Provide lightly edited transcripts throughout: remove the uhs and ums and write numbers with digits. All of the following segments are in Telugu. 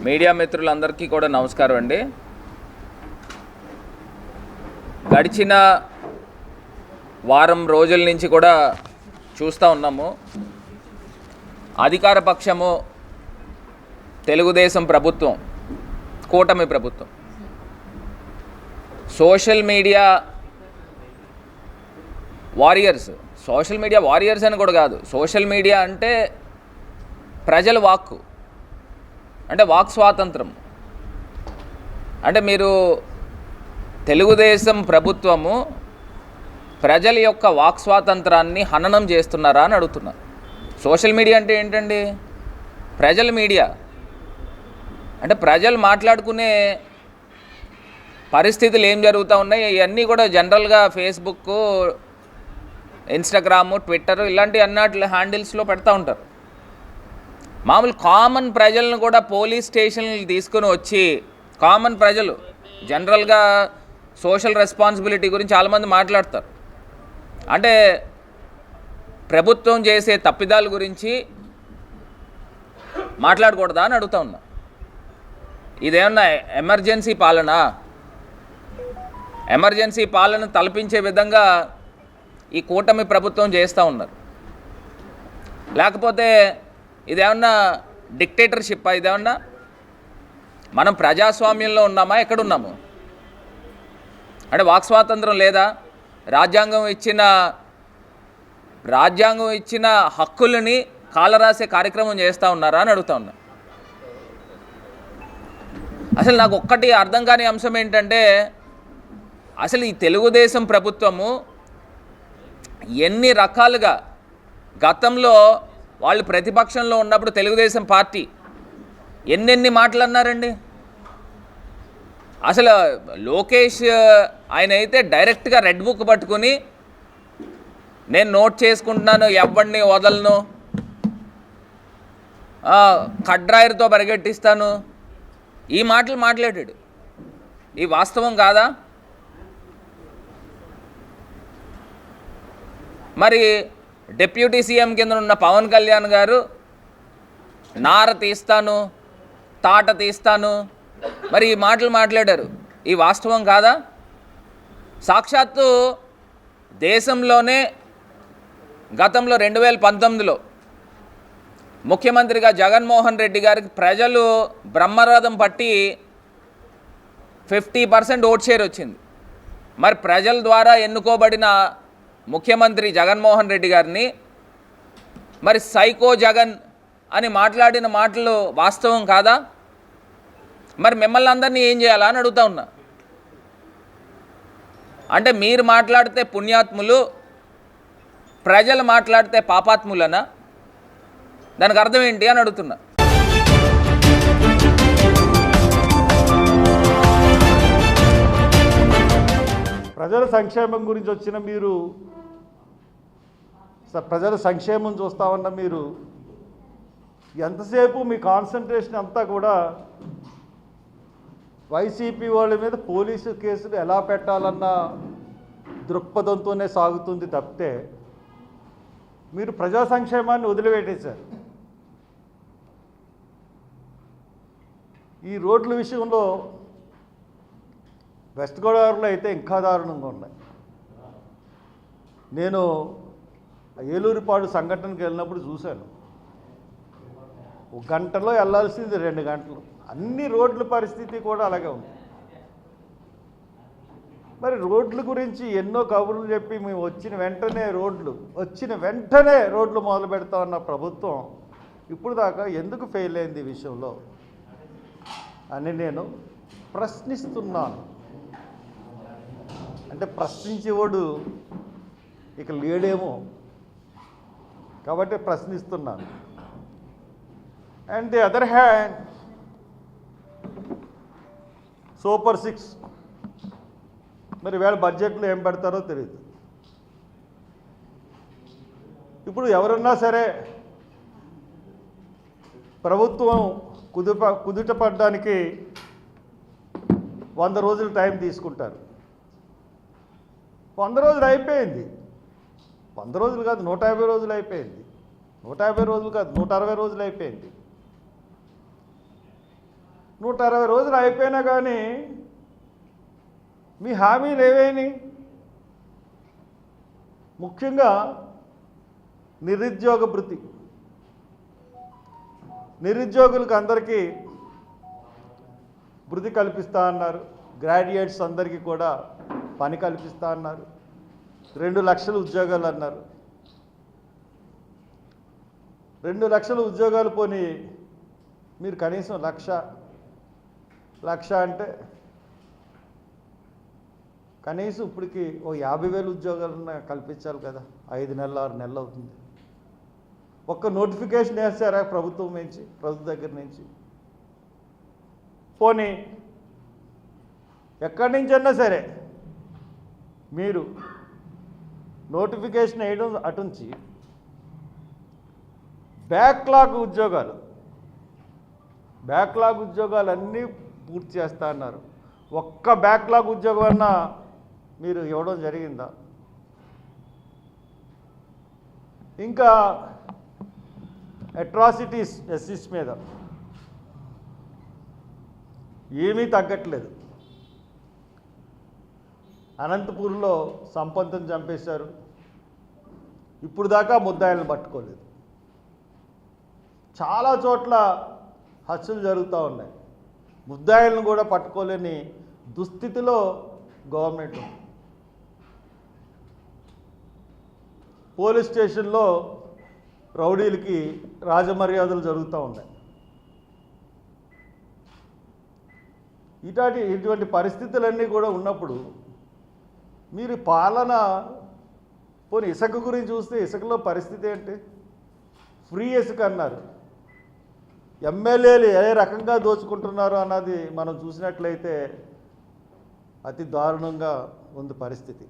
మీడియా మిత్రులందరికీ కూడా నమస్కారం అండి. గడిచిన వారం రోజుల నుంచి కూడా చూస్తూ ఉన్నాము, అధికార పక్షము తెలుగుదేశం ప్రభుత్వం, కూటమి ప్రభుత్వం సోషల్ మీడియా వారియర్స్ అని కూడా కాదు. సోషల్ మీడియా అంటే ప్రజల వాక్కు, అంటే వాక్ స్వాతంత్రం. అంటే మీరు తెలుగుదేశం ప్రభుత్వము ప్రజల యొక్క వాక్ స్వాతంత్రాన్ని హననం చేస్తున్నారా అని అడుగుతున్నారు. సోషల్ మీడియా అంటే ఏంటండి? ప్రజల మీడియా. అంటే ప్రజలు మాట్లాడుకునే పరిస్థితులు ఏం జరుగుతూ ఉన్నాయి ఇవన్నీ కూడా జనరల్గా ఫేస్బుక్, ఇన్స్టాగ్రాము, ట్విట్టర్ ఇలాంటి అన్నట్లు హ్యాండిల్స్లో పెడతా ఉంటారు. మామూలు కామన్ ప్రజలను కూడా పోలీస్ స్టేషన్లు తీసుకుని వచ్చి, కామన్ ప్రజలు జనరల్గా సోషల్ రెస్పాన్సిబిలిటీ గురించి చాలామంది మాట్లాడతారు. అంటే ప్రభుత్వం చేసే తప్పిదాల గురించి మాట్లాడకూడదా అని అడుగుతా ఉన్నా. ఇదేమన్నా ఎమర్జెన్సీ పాలన తలపించే విధంగా ఈ కూటమి ప్రభుత్వం చేస్తూ ఉన్నారు. లేకపోతే ఇదేమన్నా డిక్టేటర్షిప్పా? ఇదేమన్నా మనం ప్రజాస్వామ్యంలో ఉన్నామా? ఎక్కడున్నాము? అంటే వాక్ స్వాతంత్రం లేదా? రాజ్యాంగం ఇచ్చిన హక్కులని కాలరాసే కార్యక్రమం చేస్తూ ఉన్నారా అని అడుగుతా ఉన్నా. అసలు నాకు ఒక్కటి అర్థం కాని అంశం ఏంటంటే, అసలు ఈ తెలుగుదేశం ప్రభుత్వము ఎన్ని రకాలుగా గతంలో వాళ్ళు ప్రతిపక్షంలో ఉన్నప్పుడు తెలుగుదేశం పార్టీ ఎన్నెన్ని మాటలు అన్నారండి. అసలు లోకేష్ ఆయన అయితే డైరెక్ట్గా రెడ్ బుక్ పట్టుకుని నేను నోట్ చేసుకుంటున్నాను, ఎవరిని వదలను, కడ్రాయర్తో పరిగెట్టిస్తాను, ఈ మాటలు మాట్లాడాడు. ఈ వాస్తవం కాదా? మరి డిప్యూటీ సీఎం కింద ఉన్న పవన్ కళ్యాణ్ గారు నార తీస్తాను, తాట తీస్తాను, మరి ఈ మాటలు మాట్లాడారు. ఈ వాస్తవం కాదా? సాక్షాత్తు దేశంలోనే గతంలో 2019లో ముఖ్యమంత్రిగా జగన్మోహన్ రెడ్డి గారికి ప్రజలు బ్రహ్మరథం పట్టి 50% ఓట్ షేర్ వచ్చింది. మరి ప్రజల ద్వారా ఎన్నుకోబడిన ముఖ్యమంత్రి జగన్మోహన్ రెడ్డి గారిని మరి సైకో జగన్ అని మాట్లాడిన మాటలు వాస్తవం కాదా? మరి మిమ్మల్ని అందరినీ ఏం చేయాలా అని అడుగుతా ఉన్నా. అంటే మీరు మాట్లాడితే పుణ్యాత్ములు, ప్రజలు మాట్లాడితే పాపాత్ములనా? దానికి అర్థం ఏంటి అని అడుగుతున్నా. ప్రజల సంక్షేమం గురించి వచ్చిన మీరు, ప్రజల సంక్షేమం చూస్తామన్న మీరు ఎంతసేపు మీ కాన్సన్ట్రేషన్ అంతా కూడా వైసీపీ వాళ్ళ మీద పోలీసు కేసులు ఎలా పెట్టాలన్న దృక్పథంతోనే సాగుతుంది తప్పితే మీరు ప్రజా సంక్షేమాన్ని వదిలిపెట్టేశారు. ఈ రోడ్ల విషయంలో వెస్ట్ గోదావరిలో అయితే ఇంకా దారుణంగా ఉన్నాయి. నేను ఏలూరుపాడు సంఘటనకి వెళ్ళినప్పుడు చూశాను. 1 గంటలో వెళ్ళాల్సింది 2 గంటలు. అన్ని రోడ్ల పరిస్థితి కూడా అలాగే ఉంది. మరి రోడ్ల గురించి ఎన్నో కబుర్లు చెప్పి మేము వచ్చిన వెంటనే రోడ్లు మొదలు పెడతామన్న ప్రభుత్వం ఇప్పుడు దాకా ఎందుకు ఫెయిల్ అయింది ఈ విషయంలో అని నేను ప్రశ్నిస్తున్నాను. అంటే ప్రశ్నించేవాడు ఇక లేడేమో కాబట్టి ప్రశ్నిస్తున్నాను. And the other hand, super 6 మరి వేళ బడ్జెట్లో ఏం పెడతారో తెలియదు. ఇప్పుడు ఎవరన్నా సరే ప్రభుత్వం కుదుట పడడానికి 100 రోజులు టైం తీసుకుంటారు. 100 రోజులు అయిపోయింది. 100 రోజులు కాదు, 150 రోజులు అయిపోయింది. 150 రోజులు కాదు, 160 రోజులు అయిపోయింది. 160 రోజులు అయిపోయినా కానీ మీ హామీలు ఏవైనాయి? ముఖ్యంగా నిరుద్యోగ భృతి, నిరుద్యోగులకు అందరికీ భృతి కల్పిస్తా అన్నారు. గ్రాడ్యుయేట్స్ అందరికీ కూడా పని కల్పిస్తా అన్నారు. 2 లక్షల ఉద్యోగాలు అన్నారు. 2 లక్షల ఉద్యోగాలు పోనీ మీరు కనీసం లక్ష అంటే కనీసం ఇప్పటికి ఓ 50,000 ఉద్యోగాలన్నా కల్పించాలి కదా. 5 నెలలు 6 నెలలు అవుతుంది. ఒక్క నోటిఫికేషన్ వేస్తారా ప్రభుత్వం దగ్గర నుంచి? పోనీ ఎక్కడి నుంచన్నా సరే మీరు నోటిఫికేషన్ వేయడం అటుంచి బ్యాక్లాగ్ ఉద్యోగాలన్నీ పూర్తి చేస్తా అన్నారు. ఒక్క బ్యాక్లాగ్ ఉద్యోగం అన్నా మీరు ఇవ్వడం జరిగిందా? ఇంకా అట్రాసిటీస్ ఎస్సీస్ మీద ఏమీ తగ్గట్లేదు. అనంతపూర్లో సంపత్తును చంపేశారు. ఇప్పుడు దాకా ముద్దాయిలను పట్టుకోలేదు. చాలా చోట్ల హత్యలు జరుగుతూ ఉన్నాయి. ముద్దాయిలను కూడా పట్టుకోలేని దుస్థితిలో గవర్నమెంట్ ఉంది. పోలీస్ స్టేషన్లో రౌడీలకి రాజమర్యాదలు జరుగుతూ ఉన్నాయి. ఇటువంటి పరిస్థితులన్నీ కూడా ఉన్నప్పుడు మీరు పాలన పోనీ ఇసుక గురించి చూస్తే ఇసుకలో పరిస్థితి ఏంటి? ఫ్రీ ఇసుక అన్నారు. ఎమ్మెల్యేలు ఏ రకంగా దోచుకుంటున్నారు అన్నది మనం చూసినట్లయితే అతి దారుణంగా ఉంది పరిస్థితి.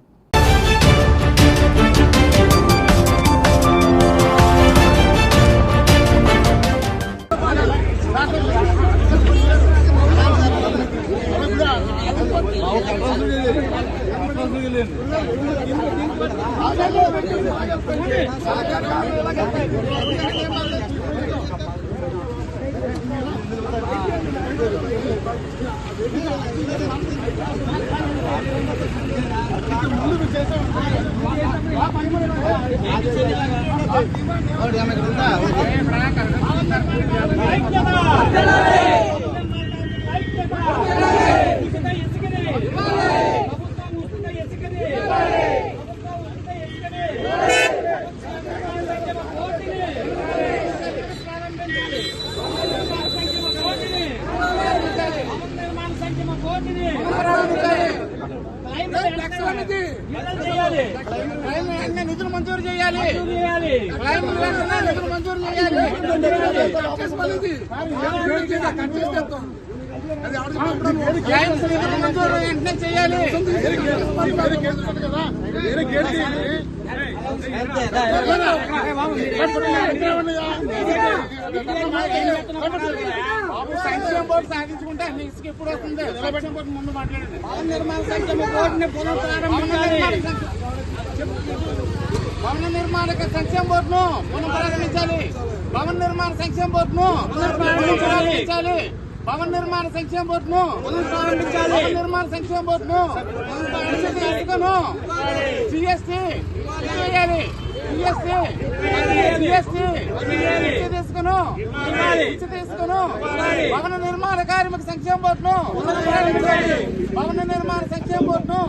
నిధులు మంజూరు చేయాలి. నిధులు మంజూరు చేయాలి. వెంటనే చేయాలి. సంక్షేమ బోర్డు సాధించుకుంటే అన్ని ఇసుక ఎప్పుడు వస్తుంది? సంక్షేమ బోర్డు ముందు మాట్లాడండి. భవన నిర్మాణ సంక్షేమ బోర్డుని భవన నిర్మాణ సంక్షేమ బోర్డును పునఃప్రారంభించాలి. భవన నిర్మాణ సంక్షేమ బోర్డును పునఃప్రారంభించాలి. భవన నిర్మాణ సంక్షేమ బోర్డును పునఃప్రారంభించాలి. భవన నిర్మాణ సంక్షేమ బోర్డును జిఎస్టీ చేయాలి. తీసుకును భవన నిర్మాణ కార్మిక సంక్షేమ బోర్డును భవన నిర్మాణ సంక్షేమ బోర్డును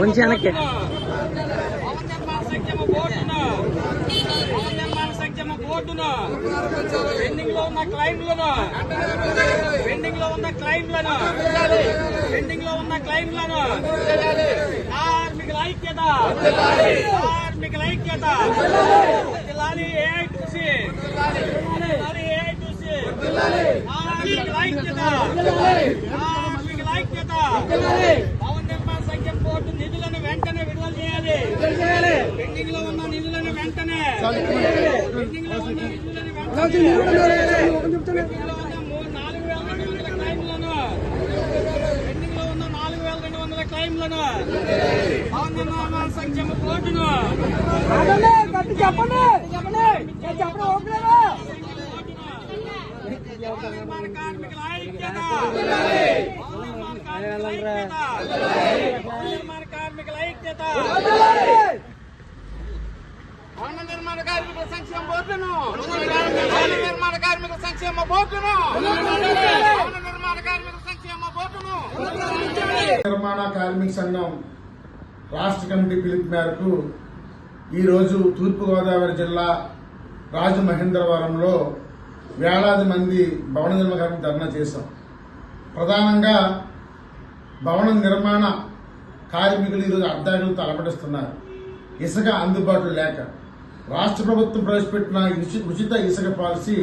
కొంచెం పెండింగ్ లో ఉన్న క్లైమ్లను కార్మికుల ఐక్యత ఏఐటీసీ భవన నిర్మాణ సంక్షేమ బోర్డు నిధులను వెంటనే విడుదల చేయాలి. పెండింగ్ లో ఉన్న నిధులను వెంటనే పెండింగ్ లో ఉన్న 4,200 క్లైమ్లను పెండింగ్ లో ఉన్న 4,200 క్లైమ్లను భవన నిర్మాణ సంక్షేమ బోర్డును భవన నిర్మాణ కార్మికుల ఐక్యత భవన నిర్మాణ కార్మికుల సంక్షేమ బోర్డును భవన నిర్మాణ కార్మికుల సంక్షేమ బోర్డును భవన నిర్మాణ కార్మికుల సంక్షేమ బోర్డును నిర్మాణ కార్మిక సంఘం రాష్ట్ర కమిటీ పిలుపు మేరకు ఈరోజు తూర్పుగోదావరి జిల్లా రాజమహేంద్రవరంలో వేలాది మంది భవన నిర్మాణ కార్మికులు ధర్నా చేశాం. ప్రధానంగా భవన నిర్మాణ కార్మికులు ఈరోజు అడ్డాకులు తలపడిస్తున్నారు. ఇసుక అందుబాటులో లేక రాష్ట్ర ప్రభుత్వం ప్రవేశపెట్టిన ఉచిత ఇసుక పాలసీ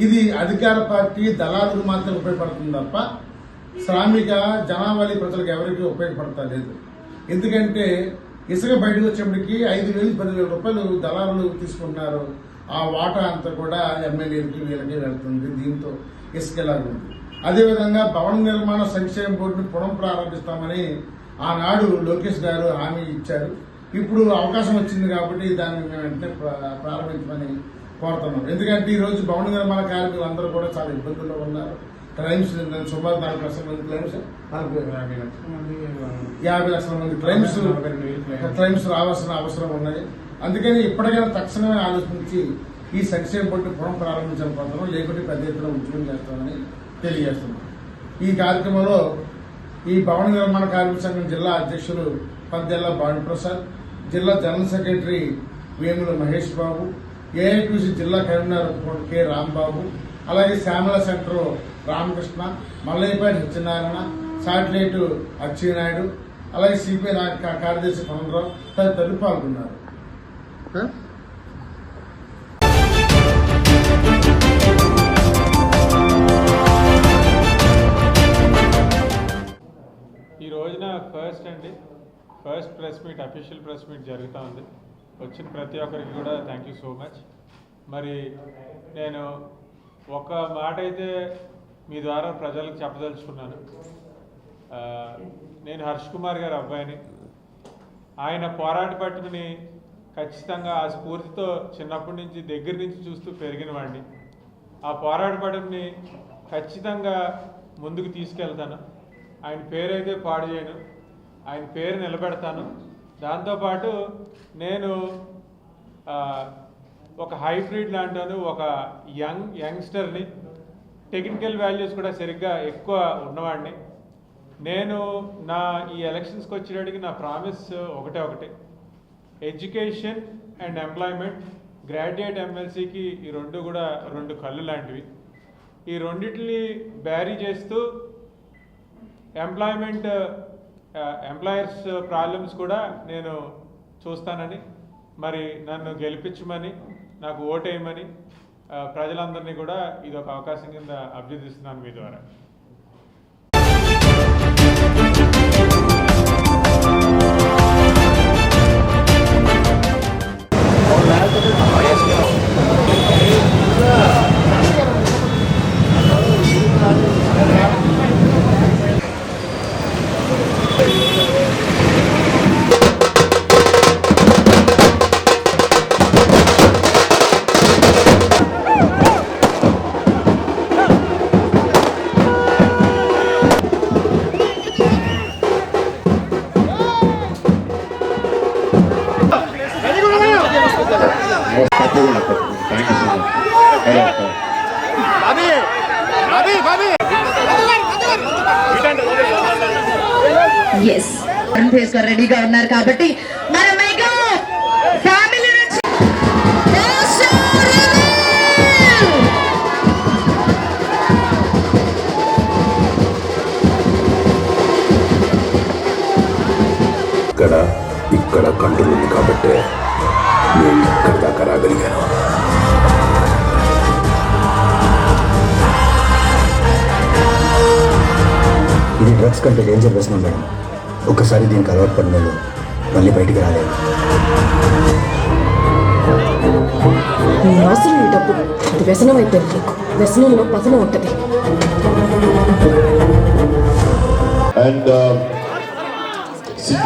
ఇది అధికార పార్టీ దళారులకు మాత్రం ఉపయోగపడుతుంది తప్ప శ్రామిక జనావళి ప్రజలకు ఎవరికి ఉపయోగపడతా లేదు. ఎందుకంటే ఇసుక బయటకు వచ్చేప్పటికి 5,000-10,000 రూపాయలు దళారులు తీసుకుంటున్నారు. ఆ వాటా అంతా కూడా ఎమ్మెల్యేలకి వీళ్ళకి వెళ్తుంది. దీంతో ఇసుక ఎలాగుంది. అదేవిధంగా భవన నిర్మాణ సంక్షేమ బోర్డును పునః ప్రారంభిస్తామని ఆనాడు లోకేష్ గారు హామీ ఇచ్చారు. ఇప్పుడు అవకాశం వచ్చింది కాబట్టి దాన్ని మేము వెంటనే ప్రారంభించమని కోరుతున్నాం. ఎందుకంటే ఈ రోజు భవన నిర్మాణ కార్మికులు అందరూ కూడా చాలా ఇబ్బందుల్లో ఉన్నారు. క్లైమ్స్ సుమారు 40 లక్షల మంది క్లైమ్స్ 50 లక్షల మంది క్లైమ్స్ రావాల్సిన అవసరం ఉన్నది. అందుకని ఇప్పటికైనా తక్షణమే ఆలోచించి ఈ సంక్షేమ బోర్డు పునః ప్రారంభించాలనుకుంటున్నాం. లేకుంటే పెద్ద ఎత్తున ఉద్యోగం చేస్తామని తెలియజేస్తున్నాం. ఈ కార్యక్రమంలో ఈ భవన నిర్మాణ కార్మిక సంఘం జిల్లా అధ్యక్షులు పద్దెల్ల భానుప్రసాద్, జిల్లా general secretary Vemula Mahesh Babu, AITC జిల్లా కన్వీనర్ కె రాంబాబు, అలాగే శ్యామల సెంటర్ రామకృష్ణ, మల్లయ్యపేట సత్యనారాయణ, శాటిలైట్ అచ్చెన్నాయుడు, అలాగే సిపిఐ కార్యదర్శి పవన్రావు తదితరులు పాల్గొన్నారు. ఈ రోజున first press meet, official press meet జరుగుతూ ఉంది. వచ్చిన ప్రతి ఒక్కరికి కూడా థ్యాంక్ యూ సో మచ్. మరి నేను ఒక మాట అయితే మీ ద్వారా ప్రజలకు చెప్పదలుచుకున్నాను. నేను హర్ష్ కుమార్ గారి అబ్బాయిని. ఆయన పోరాట పట్టుకుని ఖచ్చితంగా ఆ స్ఫూర్తితో చిన్నప్పటి నుంచి దగ్గర నుంచి చూస్తూ పెరిగిన వాడిని. ఆ పోరాట పట్టుకుని ఖచ్చితంగా ముందుకు తీసుకెళ్తాను. ఆయన పేరైతే పాడు చేయను, ఆయన పేరు నిలబెడతాను. దాంతోపాటు నేను ఒక హైబ్రిడ్ లాంటాను, ఒక యంగ్స్టర్ని, టెక్నికల్ వాల్యూస్ కూడా సరిగ్గా ఎక్కువ ఉన్నవాడిని. నేను ఈ ఎలక్షన్స్కి వచ్చేటికి నా ప్రామిస్ ఒకటే, ఎడ్యుకేషన్ అండ్ ఎంప్లాయ్మెంట్. గ్రాడ్యుయేట్ ఎమ్మెల్సీకి ఈ రెండు కూడా రెండు కళ్ళు లాంటివి. ఈ రెండింటిని బ్యారీ చేస్తూ ఎంప్లాయర్స్ ప్రాబ్లమ్స్ కూడా నేను చూస్తానని, మరి నన్ను గెలిపించమని, నాకు ఓటేయమని ప్రజలందరినీ కూడా ఇది ఒక అవకాశం కింద అభ్యర్థిస్తున్నాను మీ ద్వారా. ఎస్ అన్ఫేస్కర్ రెడీగా ఉన్నారు కాబట్టి మన మెగా ఫ్యామిలీ నుంచి ఇక్కడ కంట్రోల్ ఉంది కాబట్టి నేను ఇక్కడ దాకా రాగలిగాను. ఇది డ్రగ్స్ కంటే డేంజర్ వ్యసనం మేడం. ఒక్కసారి దీనికి అలవాటు పడిన వాళ్ళు మళ్ళీ బయటికి రాలేదు. నీ అవసరం ఈ డబ్బు, అది వ్యసనం అయిపోయింది. వ్యసనంలో పతనం ఉంటుంది. And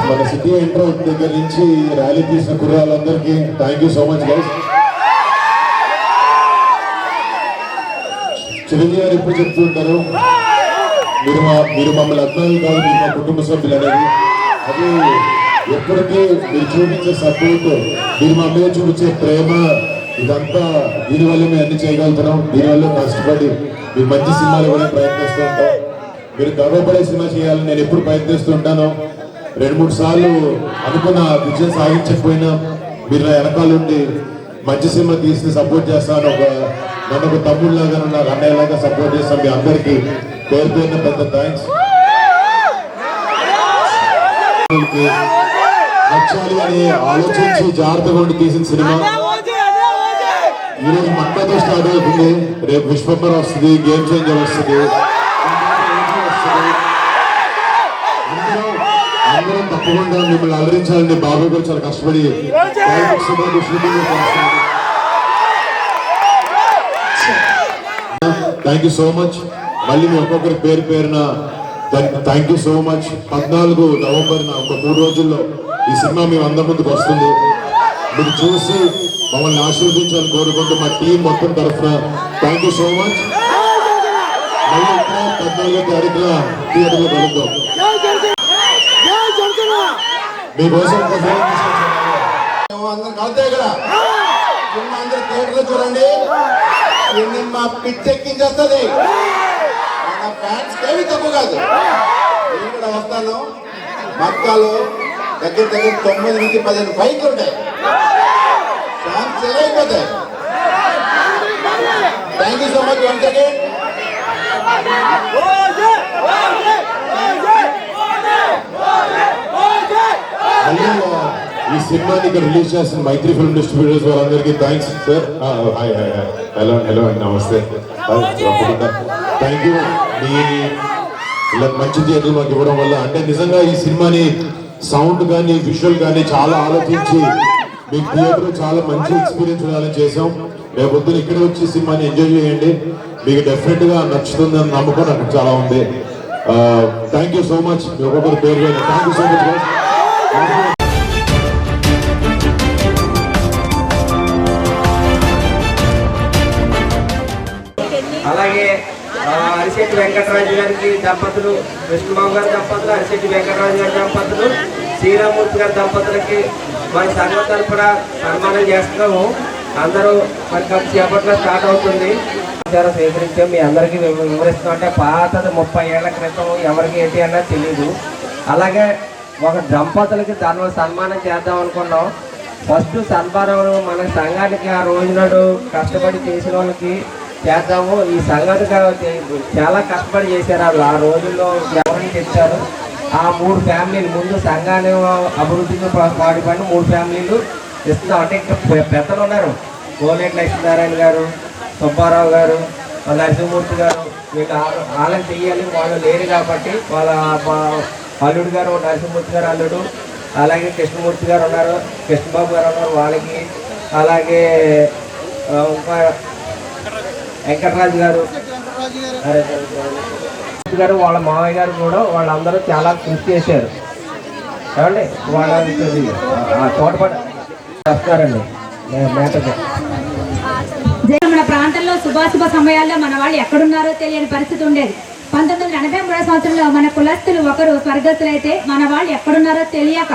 మన సిటీ ఎంటర్ దగ్గర నుంచి ర్యాలీ తీసిన కుర్రాళ్ళందరికీ thank you so much guys. Chiranjeevi గారు ఎప్పుడు చెప్తుంటారు, మీరు మమ్మల్ని అభిమానులు కాదు, మీరు మా కుటుంబ సభ్యులు అనేది. అది ఎప్పటికీ మీరు చూపించే సపోర్ట్, మీరు మా మీద చూపించే ప్రేమ, ఇదంతా దీనివల్ల మేము అన్ని చేయగలుగుతున్నాం. దీనివల్ల కష్టపడి మీరు మంచి సినిమాలు కూడా ప్రయత్నిస్తూ ఉంటాం. మీరు గర్వపడే సినిమా చేయాలని నేను ఎప్పుడు ప్రయత్నిస్తూ ఉంటాను. 2-3 సార్లు అనుకున్న విజయం సాధించకపోయినా మీరు నా వెనకాలండి మంచి సినిమా తీసి సపోర్ట్ చేస్తాను. నన్ను ఒక తమ్ముళ్ళలాగా, నాకు అన్నయ్యలాగా సపోర్ట్ చేస్తాను. మీ అందరికీ పేరు పేరున పెద్ద థ్యాంక్స్. నచ్చాలి అని ఆలోచించి జాగ్రత్తగా ఉండి తీసిన సినిమా ఈరోజు మంటతో స్టార్ట్ అవుతుంది. రేపు విశ్వంబర్ వస్తుంది, గేమ్ చేంజర్ వస్తుంది. అందరం తప్పకుండా మిమ్మల్ని అలరించాలని బాబు గారు చాలా కష్టపడి థ్యాంక్ యూ సో మచ్. మళ్ళీ మీ ఒక్కొక్కరి పేరు పేరున థ్యాంక్ యూ సో మచ్. 14 నవంబర్న ఒక 3 రోజుల్లో ఈ సినిమా మేము అందరి ముందుకు వస్తుంది. మీరు చూసి మమ్మల్ని ఆశీర్వదించాలని కోరుకుంటూ మా టీం మొత్తం తరఫున థ్యాంక్ యూ సో మచ్. మళ్ళీ 14వ తారీఖున థియేటర్లో కలుద్దాం. మీకోసం అందరూ థియేటర్లో చూడండి. మా పిచ్చెక్కించేస్తుంది. మన ఫ్యాన్స్ ఏమి తప్పు కాదు. నేను కూడా వస్తాను. మక్కాలో దగ్గర 9 నుంచి 15 ఫైట్లు ఉంటాయి. ఫ్యాన్స్ అయిపోతాయి. Thank you so much once again. ఈ సినిమాని ఇక్కడ రిలీజ్ చేసిన మైత్రి ఫిల్మ్ డిస్ట్రిబ్యూటర్స్ వాళ్ళందరికీ thanks sir. Hi hi hi hello అండి, నమస్తే. తప్పకుండా థ్యాంక్ యూ. మీ ఇలా మంచి థియేటర్లు మాకు ఇవ్వడం వల్ల, అంటే నిజంగా ఈ సినిమాని సౌండ్ కానీ విజువల్ కానీ చాలా ఆలోచించి మీకు థియేటర్ చాలా మంచి ఎక్స్పీరియన్స్ ఉండాలని చేసాం. రేపు పొద్దున ఇక్కడ వచ్చి సినిమాని ఎంజాయ్ చేయండి. మీకు డెఫినెట్ గా నచ్చుతుందని నమ్మకం నాకు చాలా ఉంది. Thank you so much. మీ ఒక్కొక్కరు పేరు థ్యాంక్ యూ సో మచ్. అలాగే అరిశెట్టి వెంకటరాజు గారికి దంపతులు, విష్ణుబాబు గారి దంపతులు, అరిశెట్టి వెంకటరాజు గారి దంపతులు, శ్రీరామూర్తి గారి దంపతులకి మన సంఘం తరఫున సన్మానం చేస్తున్నాము. అందరూ మరి సేపట్లో స్టార్ట్ అవుతుంది. సేకరించే మీ అందరికీ వివరిస్తున్నాం. అంటే పాతది 30 ఏళ్ల క్రితం ఎవరికి ఏంటి అన్నది తెలీదు. అలాగే ఒక దంపతులకి దానివల్ల సన్మానం చేద్దాం అనుకున్నాం. ఫస్ట్ సన్మానం మన సంఘానికి ఆ రోజు నాడు కష్టపడి చేసిన వాళ్ళకి చేద్దాము. ఈ సంఘానికి చాలా కష్టపడి చేశారు వాళ్ళు. ఆ రోజుల్లో ఎవరిని తెచ్చారు. ఆ 3 ఫ్యామిలీలు ముందు సంఘాన్ని అభివృద్ధికి పాటుపడిన 3 ఫ్యామిలీలు ఇస్తున్నాం. అంటే ఇంకా పెద్దలు ఉన్నారు. కోనేటి లక్ష్మీనారాయణ గారు, సుబ్బారావు గారు, నరసింహమూర్తి గారు. వీళ్ళు వాళ్ళని చెయ్యాలి. వాళ్ళు లేరు కాబట్టి వాళ్ళ అల్లుడు గారు, నరసింహమూర్తి గారు అల్లుడు, అలాగే కృష్ణమూర్తి గారు ఉన్నారు, కృష్ణబాబు గారు ఉన్నారు వాళ్ళకి, అలాగే ఇంకా వెంకటరాజు గారు గారు వాళ్ళ మామయ్య గారు కూడా వాళ్ళందరూ చాలా కృషి చేశారు. ఏమండి వాళ్ళ తోటపడి వస్తారండి మేతకి. మన ప్రాంతంలో శుభాశుభ సమయాల్లో మన వాళ్ళు ఎక్కడున్నారో తెలియని పరిస్థితి ఉండేది. 1983 సంవత్సరంలో మన కులస్తులు ఒకరు స్వర్గస్థులైతే మన వాళ్ళు ఎక్కడున్నారో తెలియక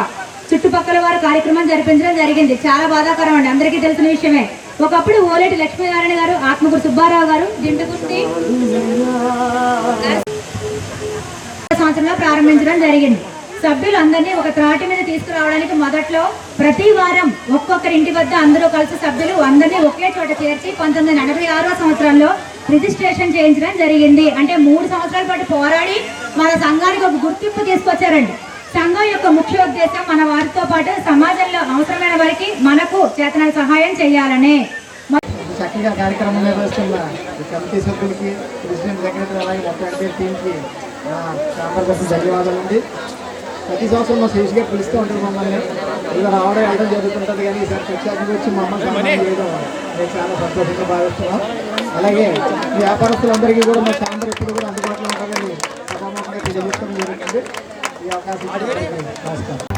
చుట్టుపక్కల వారు కార్యక్రమం జరిపించడం జరిగింది. చాలా బాధాకరం అండి, అందరికీ తెలిసిన విషయమే. ఒకప్పుడు ఓలేటి లక్ష్మీనారాయణ గారు, ఆత్మకూరు సుబ్బారావు గారు దిండుగుర్తి సంవత్సరంలో ప్రారంభించడం జరిగింది. సభ్యులందరినీ ఒక త్రాటి మీద తీసుకురావడానికి మొదట్లో ప్రతి వారం ఒక్కొక్కరి ఇంటి వద్ద అందరూ కలిసి సభ్యులు అందరినీ ఒకే చోట చేర్చి 1986 సంవత్సరంలో రిజిస్ట్రేషన్ చేయించడం జరిగింది. అంటే 3 సంవత్సరాల పాటు పోరాడి మన సంఘానికి ఒక గుర్తింపు తీసుకొచ్చారండి. సంఘం యొక్క ముఖ్య ఉద్దేశం మన వారితో పాటు సమాజంలో అవసరమైన వారికి మనకు చేతన సహాయం చేయాలనే. చక్కగా కార్యక్రమం నిర్వహిస్తున్న కమిటీ సభ్యులకి, ప్రెసిడెంట్, సెక్రటరీ, అలాగే మొత్తం ఎంటైర్ టీంకి ఛాంబర్ తరఫున ధన్యవాదాలు అండి. ప్రతి సంవత్సరం మా శేష్ గారు పిలుస్తూ ఉంటారు మమ్మల్ని. ఇలా రావడం వెళ్ళడం జరుగుతుంటుంది. కానీ ఈసారి ప్రత్యేకంగా వచ్చి మమ్మల్ని సన్మానం చేయడం నేను చాలా సంతోషంగా భావిస్తున్నాం. అలాగే వ్యాపారస్తులందరికీ కూడా మా ఛాంబర్ ఎప్పుడు కూడా అందుబాటులో ఉంటుందని సభాముఖంగా తెలియజేసుకోవడం జరుగుతుంది. ఈ అవకాశం